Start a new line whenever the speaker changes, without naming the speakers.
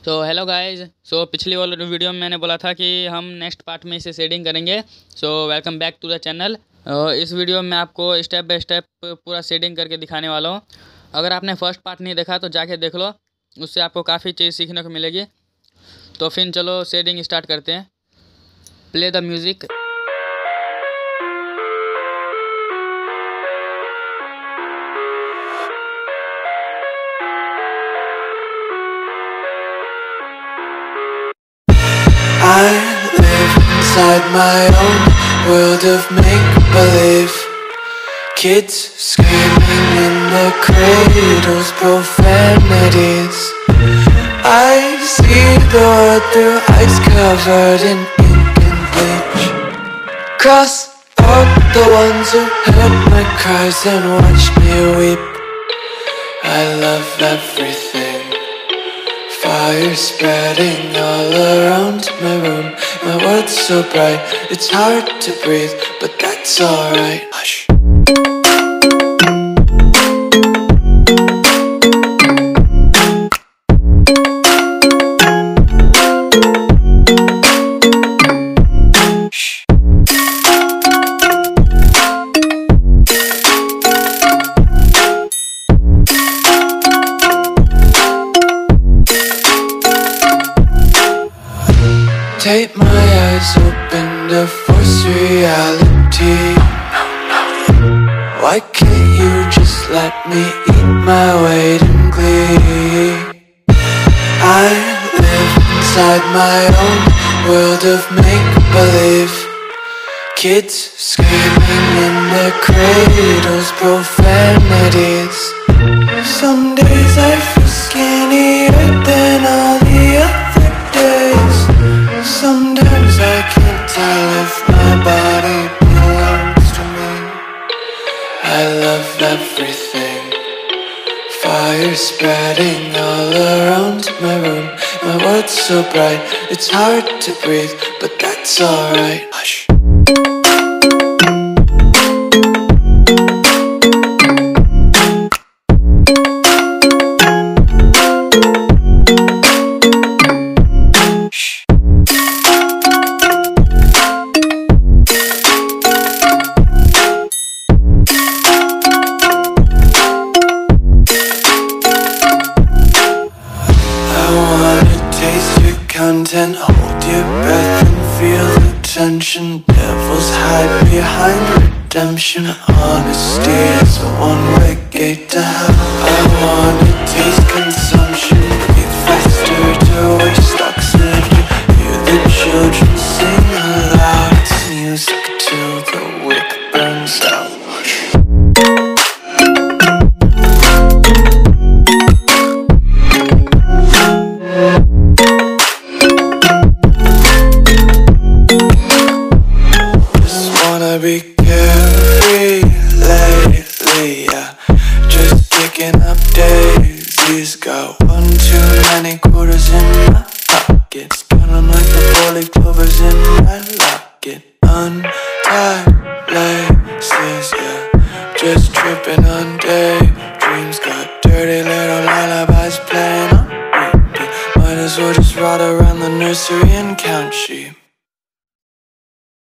So hello guys. पिछली वाली video में मैंने बोला था कि हम नेक्स्ट पार्ट में इसे शेडिंग करेंगे। Welcome back to the channel. इस वीडियो में मैं आपको स्टेप बाय स्टेप पूरा शेडिंग करके दिखाने वाला हूँ। अगर आपने फर्स्ट पार्ट नहीं देखा तो जाके देख लो, उससे आपको काफ़ी चीज़ सीखने को मिलेगी। तो फिर चलो शेडिंग स्टार्ट करते हैं। Play the music.
I live inside my own world of make-believe. Kids screaming in their cradles, profanities. I see the world through eyes covered in ink and bleach. Cross out the ones who heard my cries and watched me weep. I love everything. Fire spreading all around my room. My world's so bright, it's hard to breathe, but that's alright. Hush. Tape my eyes open to force reality. Why can't you just let me eat my weight in glee? I live inside my own world of make-believe. Kids screaming in their cradles, profanities. Some days I feel skinnier than all the other days. Sometimes I can't tell if my body belongs to me. I love everything. Fire spreading all around my room. My world's so bright, it's hard to breathe, but that's alright. Hush. Content, hold your breath and feel the tension. Devils hide behind redemption. Honesty is a one-way gate to hell. I wanna taste consumption. Breathe faster to waste oxygen. Hear the children sing aloud. It's music till the wick burns out. Be carefree lately, yeah. Just picking up daisies. Got one too many quarters in my pockets. Counting like the 40 clovers in my locket. Untied laces, yeah. Just tripping on daydreams. Got dirty little lullabies playing on repeat. Might as well just ride around the nursery and count sheep.